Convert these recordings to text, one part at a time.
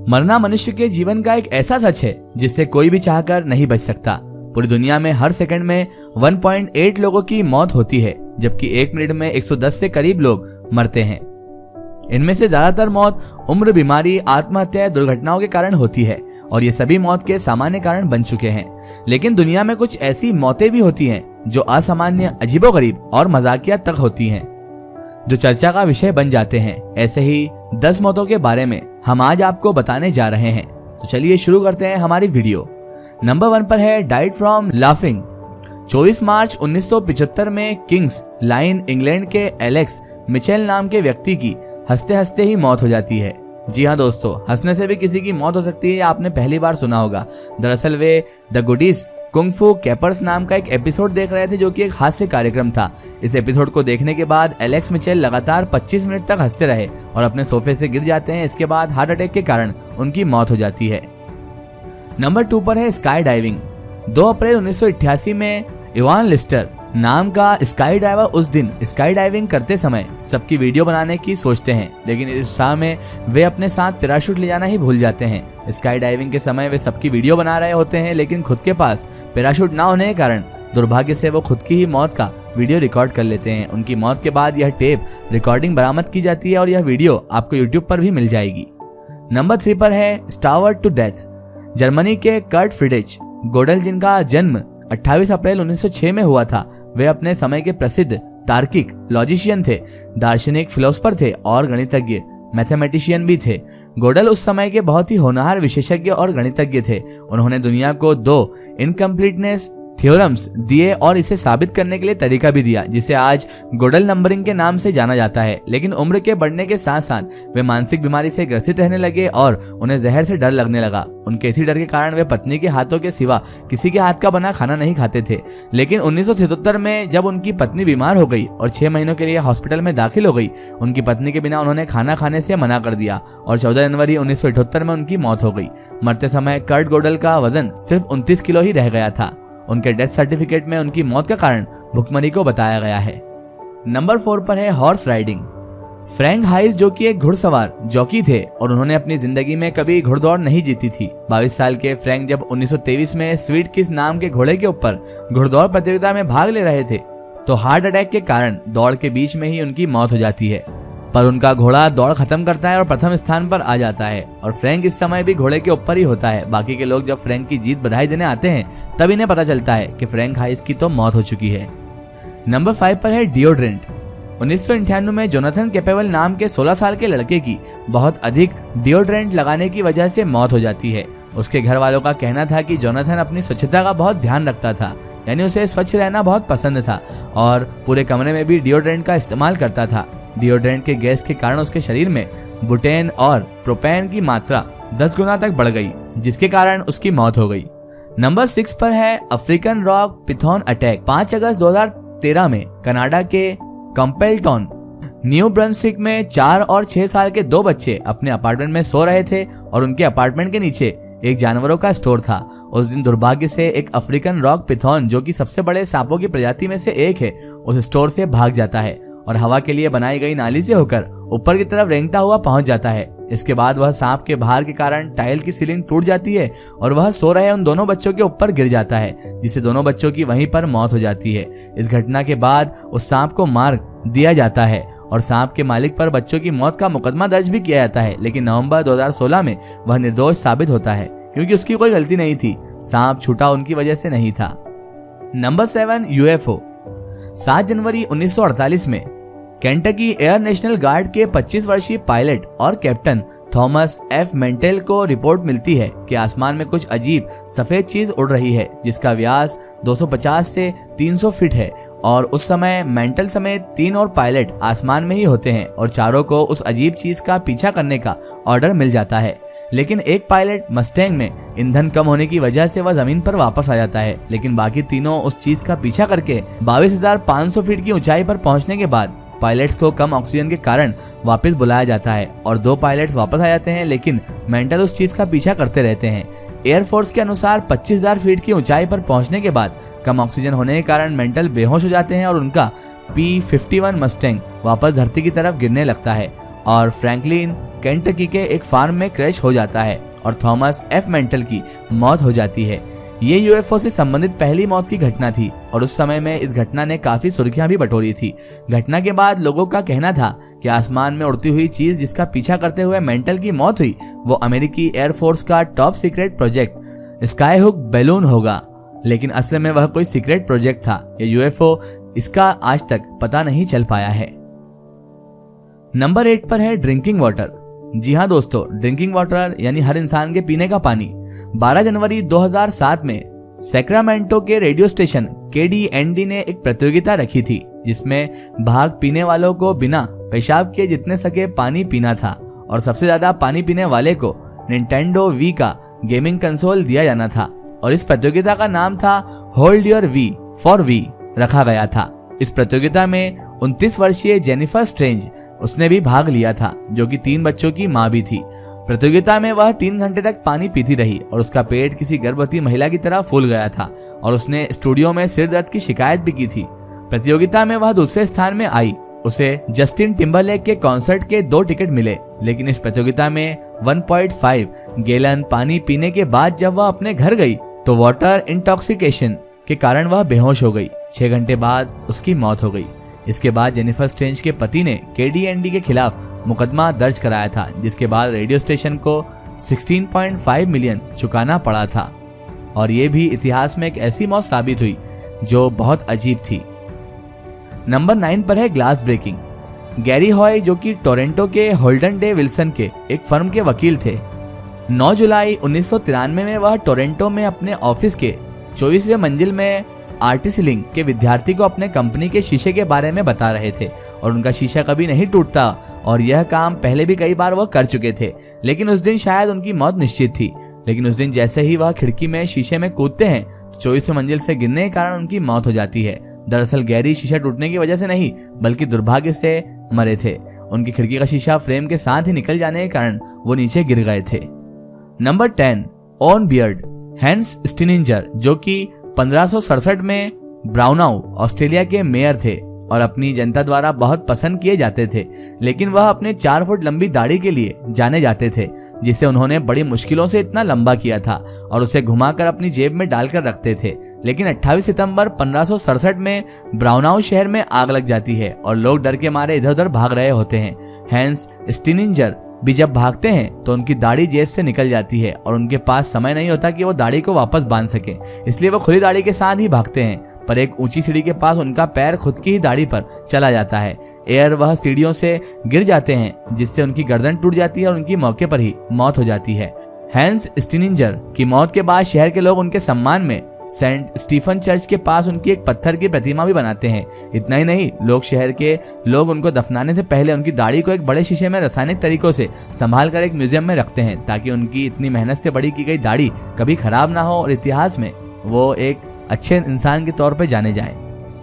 मरना मनुष्य के जीवन का एक ऐसा सच है जिससे कोई भी चाहकर नहीं बच सकता। पूरी दुनिया में हर सेकंड में 1.8 लोगों की मौत होती है, जबकि 1 मिनट में 110 से करीब लोग मरते हैं। इनमें से ज्यादातर मौत उम्र, बीमारी, आत्महत्या या दुर्घटनाओं के कारण होती है और ये सभी मौत के सामान्य कारण बन चुके हैं। लेकिन दुनिया में कुछ ऐसी मौतें भी होती हैं जो असामान्य, अजीबोगरीब और मजाकिया तक होती हैं, जो चर्चा का विषय बन जाते हैं। ऐसे ही 10 मौतों के बारे में हम आज आपको बताने जा रहे हैं। तो चलिए शुरू करते हैं हमारी वीडियो। नंबर 1 पर है डाइड फ्रॉम लाफिंग। 24 मार्च 1975 में किंग्स लाइन इंग्लैंड के एलेक्स मिचेल नाम के व्यक्ति की हंसते हंसते ही मौत हो जाती है। जी हाँ दोस्तों, हंसने से भी किसी की मौत हो सकती है, आपने पहली बार सुना होगा। दरअसल वे द गुडीज कुंग फू कैपर्स नाम का एक एपिसोड देख रहे थे, जो कि एक हास्य कार्यक्रम था। इस एपिसोड को देखने के बाद एलेक्स मिचेल लगातार 25 मिनट तक हंसते रहे और अपने सोफे से गिर जाते हैं। इसके बाद हार्ट अटैक के कारण उनकी मौत हो जाती है। नंबर 2 पर है स्काई डाइविंग। 2 अप्रैल 1988 में इवान लिस्टर नाम का स्काई डाइवर उस दिन स्काई डाइविंग करते समय सबकी वीडियो बनाने की सोचते हैं, लेकिन इस उत्साह में वे अपने साथ पैराशूट ले जाना ही भूल जाते हैं। स्काई डाइविंग के समय वे सबकी वीडियो बना रहे होते हैं, लेकिन खुद के पास पैराशूट ना होने के कारण दुर्भाग्य से वो खुद की ही मौत का वीडियो रिकॉर्ड कर लेते हैं। उनकी मौत के बाद यह टेप रिकॉर्डिंग बरामद की जाती है और यह वीडियो आपको यूट्यूब पर भी मिल जाएगी। नंबर 3 पर है स्टार्व्ड टू डेथ। जर्मनी के कर्ट फ्रीडरिच गोडेल, जिनका जन्म 28 अप्रैल 1906 में हुआ था, वे अपने समय के प्रसिद्ध तार्किक, लॉजिशियन थे, दार्शनिक, फिलोसफर थे और गणितज्ञ, मैथमेटिशियन भी थे। गोडेल उस समय के बहुत ही होनहार विशेषज्ञ और गणितज्ञ थे। उन्होंने दुनिया को 2 इनकम्प्लीटनेस थ्योरम्स दिए और इसे साबित करने के लिए तरीका भी दिया, जिसे आज गोडेल नंबरिंग के नाम से जाना जाता है। लेकिन उम्र के बढ़ने के साथ साथ वे मानसिक बीमारी से ग्रसित रहने लगे और उन्हें जहर से डर लगने लगा। उनके इसी डर के कारण वे पत्नी के हाथों के सिवा किसी के हाथ का बना खाना नहीं खाते थे। लेकिन 1977 में जब उनकी पत्नी बीमार हो गई और 6 महीनों के लिए हॉस्पिटल में दाखिल हो गई, उनकी पत्नी के बिना उन्होंने खाना खाने से मना कर दिया और 14 जनवरी 1978 में उनकी मौत हो गई। मरते समय कर्ट गोडेल का वजन सिर्फ 29 किलो ही रह गया था। उनके डेथ सर्टिफिकेट में उनकी मौत का कारण भुखमरी को बताया गया है। नंबर 4 पर है हॉर्स राइडिंग। फ्रैंक हाइस, जो कि एक घुड़सवार जॉकी थे और उन्होंने अपनी जिंदगी में कभी घुड़दौड़ नहीं जीती थी। 22 साल के फ्रैंक जब 1923 में स्वीट किस नाम के घोड़े के ऊपर घुड़दौड़ प्रतियोगिता में भाग ले रहे थे, तो हार्ट अटैक के कारण दौड़ के बीच में ही उनकी मौत हो जाती है। पर उनका घोड़ा दौड़ खत्म करता है और प्रथम स्थान पर आ जाता है और फ्रैंक इस समय भी घोड़े के ऊपर ही होता है। बाकी के लोग जब फ्रैंक की जीत बधाई देने आते हैं, तब इन्हें पता चलता है कि फ्रैंक हाइस की तो मौत हो चुकी है। नंबर 5 पर है डिओड्रेंट। 1998 में जोनाथन कैपेबल नाम के 16 साल के लड़के की बहुत अधिक डिओड्रेंट लगाने की वजह से मौत हो जाती है। उसके घर वालों का कहना था कि जोनाथन अपनी स्वच्छता का बहुत ध्यान रखता था, यानी उसे स्वच्छ रहना बहुत पसंद था और पूरे कमरे में भी डिओड्रेंट का इस्तेमाल करता था। डिओड्रेंट के गैस के कारण उसके शरीर में बुटेन और प्रोपेन की मात्रा 10 गुना तक बढ़ गई, जिसके कारण उसकी मौत हो गई। नंबर 6 पर है अफ्रीकन रॉक पिथॉन अटैक। 5 अगस्त 2013 में कनाडा के कंपेल्टन, न्यू ब्रंसविक में 4 और 6 साल के 2 बच्चे अपने अपार्टमेंट में सो रहे थे और उनके अपार्टमेंट के नीचे एक जानवरों का स्टोर था। उस दिन दुर्भाग्य से एक अफ्रीकन रॉक पिथॉन, जो कि सबसे बड़े सांपों की प्रजाति में से एक है, उस स्टोर से भाग जाता है और हवा के लिए बनाई गई नाली से होकर ऊपर की तरफ रेंगता हुआ पहुंच जाता है। इसके बाद वह सांप के भार के कारण टाइल की सीलिंग टूट जाती है और वह सो रहे उन दोनों बच्चों के ऊपर गिर जाता है, जिससे दोनों बच्चों की वहीं पर मौत हो जाती है। इस घटना के बाद उस सांप को मार दिया जाता है और सांप के मालिक पर बच्चों की मौत का मुकदमा दर्ज भी किया जाता है। लेकिन नवंबर 2016 में वह निर्दोष साबित होता है, क्योंकि उसकी कोई गलती नहीं थी। सांप छूटा उनकी वजह से नहीं था। Number 7 UFO. 7 जनवरी 1948 में केंटकी एयर नेशनल गार्ड के 25 वर्षीय पायलट और कैप्टन थॉमस एफ मेंटेल को रिपोर्ट मिलती है कि आसमान में कुछ अजीब सफेद चीज उड़ रही है, जिसका व्यास 250 से 300 फीट है। और उस समय मेंटल समेत 3 और पायलट आसमान में ही होते हैं और चारों को उस अजीब चीज का पीछा करने का ऑर्डर मिल जाता है। लेकिन एक पायलट मस्टैंग में ईंधन कम होने की वजह से वह जमीन पर वापस आ जाता है, लेकिन बाकी तीनों उस चीज का पीछा करके 22,500 फीट की ऊंचाई पर पहुंचने के बाद पायलट्स को कम ऑक्सीजन के कारण वापस बुलाया जाता है और 2 पायलट्स वापस आ जाते हैं, लेकिन मेंटल उस चीज का पीछा करते रहते हैं। एयरफोर्स के अनुसार 25,000 फीट की ऊंचाई पर पहुंचने के बाद कम ऑक्सीजन होने के कारण मेंटल बेहोश हो जाते हैं और उनका P-51 मस्टैंग वापस धरती की तरफ गिरने लगता है और फ्रैंकलिन केंटकी के एक फार्म में क्रैश हो जाता है और थॉमस एफ मेंटल की मौत हो जाती है। ये यूएफओ से संबंधित पहली मौत की घटना थी और उस समय में इस घटना ने काफी सुर्खियां भी बटोरी थी। घटना के बाद लोगों का कहना था कि आसमान में उड़ती हुई चीज जिसका पीछा करते हुए मेंटल की मौत हुई वो अमेरिकी एयरफोर्स का top secret project sky hook balloon होगा, लेकिन असल में वह कोई सीक्रेट प्रोजेक्ट था। ये यूएफओ इसका आज तक पता नहीं चल पाया है। नंबर 8 पर है ड्रिंकिंग वाटर। जी हाँ दोस्तों, ड्रिंकिंग वाटर यानी हर इंसान के पीने का पानी। 12 जनवरी 2007 में सैक्रामेंटो के रेडियो स्टेशन KDND ने एक प्रतियोगिता रखी थी जिसमें भाग पीने वालों को बिना पेशाब किए जितने सके पानी पीना था और सबसे ज्यादा पानी पीने वाले को निंटेंडो वी का गेमिंग कंसोल दिया जाना था और इस प्रतियोगिता का नाम था hold your wee for Wii रखा गया था। इस प्रतियोगिता में 29 वर्षीय जेनिफर स्ट्रेंज उसने भी भाग लिया था, जो कि 3 बच्चों की मां भी थी। प्रतियोगिता में वह 3 घंटे तक पानी पीती रही और उसका पेट किसी गर्भवती महिला की तरह फूल गया था और उसने स्टूडियो में सिर दर्द की शिकायत भी की थी। प्रतियोगिता में वह दूसरे स्थान में आई। उसे जस्टिन टिम्बरलेक के कॉन्सर्ट के 2 टिकट मिले, लेकिन इस प्रतियोगिता में 1.5 गैलन पानी पीने के बाद जब वह अपने घर गई तो वाटर इंटॉक्सिकेशन के कारण वह बेहोश हो गई। 6 घंटे बाद उसकी मौत हो गई। इसके बाद जेनिफर स्ट्रेंज के पति ने KDND के खिलाफ मुकदमा दर्ज कराया था, जिसके बाद रेडियो स्टेशन को 16.5 मिलियन चुकाना पड़ा था और ये भी इतिहास में एक ऐसी मौत साबित हुई जो बहुत अजीब थी। नंबर 9 पर है ग्लास ब्रेकिंग। गैरी हॉय, जो कि टोरंटो के होल्डन डे विल्सन के एक फर्म के वकील थे, 9 जुलाई 1993 में वह टोरंटो में अपने ऑफिस के 24वें मंजिल में आर्टिस्ट लिंक के विद्यार्थी को अपने कंपनी के शीशे के बारे में बता रहे थे और उनका शीशा कभी नहीं टूटता और यह काम पहले भी कई बार वह कर चुके थे, लेकिन उस दिन शायद उनकी मौत निश्चित थी। लेकिन उस दिन जैसे ही वह खिड़की में शीशे में कूदते हैं तो 24वें मंजिल से गिरने के कारण उनकी मौत हो जाती है। दरअसल गैरी शीशा टूटने की वजह से नहीं बल्कि दुर्भाग्य से मरे थे। उनकी खिड़की का शीशा फ्रेम के साथ ही निकल जाने के कारण वो नीचे गिर गए थे। Number 10 own beard. हैंस स्टिनिंजर, जो कि 1567 में ब्राउनाउ ऑस्ट्रेलिया के मेयर थे और अपनी जनता द्वारा बहुत पसंद किए जाते थे, लेकिन वह अपने 4 फुट लंबी दाढ़ी के लिए जाने जाते थे जिसे उन्होंने बड़ी मुश्किलों से इतना लंबा किया था और उसे घुमाकर अपनी जेब में डालकर रखते थे। लेकिन 28 सितंबर 1567 में ब्राउनाउ शहर में आग लग जाती है और लोग डर के मारे इधर उधर भाग रहे होते हैं। हैंस स्टिनिंजर भी जब भागते हैं तो उनकी दाढ़ी जेब से निकल जाती है और उनके पास समय नहीं होता कि वो दाढ़ी को वापस बांध सके, इसलिए वो खुली दाढ़ी के साथ ही भागते हैं। पर एक ऊंची सीढ़ी के पास उनका पैर खुद की ही दाढ़ी पर चला जाता है। वह सीढ़ियों से गिर जाते हैं जिससे उनकी गर्दन टूट जाती है और उनकी मौके पर ही मौत हो जाती है। हैंस स्टिनिंजर की मौत के बाद शहर के लोग उनके सम्मान में सेंट स्टीफन चर्च के पास उनकी एक पत्थर की प्रतिमा भी बनाते हैं। इतना ही नहीं, शहर के लोग उनको दफनाने से पहले उनकी दाढ़ी को एक बड़े शीशे में रासायनिक तरीकों से संभाल कर एक म्यूजियम में रखते हैं ताकि उनकी इतनी मेहनत से बड़ी की गई दाढ़ी कभी खराब ना हो और इतिहास में वो एक अच्छे इंसान के तौर पर जाने जाए।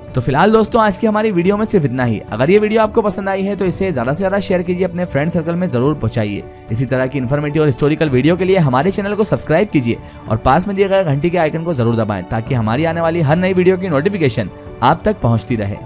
तो फिलहाल दोस्तों, आज की हमारी वीडियो में सिर्फ इतना ही। अगर ये वीडियो आपको पसंद आई है तो इसे ज्यादा से ज्यादा शेयर कीजिए, अपने फ्रेंड सर्कल में जरूर पहुंचाइए। इसी तरह की इन्फॉर्मेटिव और हिस्टोरिकल वीडियो के लिए हमारे चैनल को सब्सक्राइब कीजिए और पास में दिए गए घंटी के आइकन को जरूर दबाएं ताकि हमारी आने वाली हर नई वीडियो की नोटिफिकेशन आप तक पहुंचती रहे।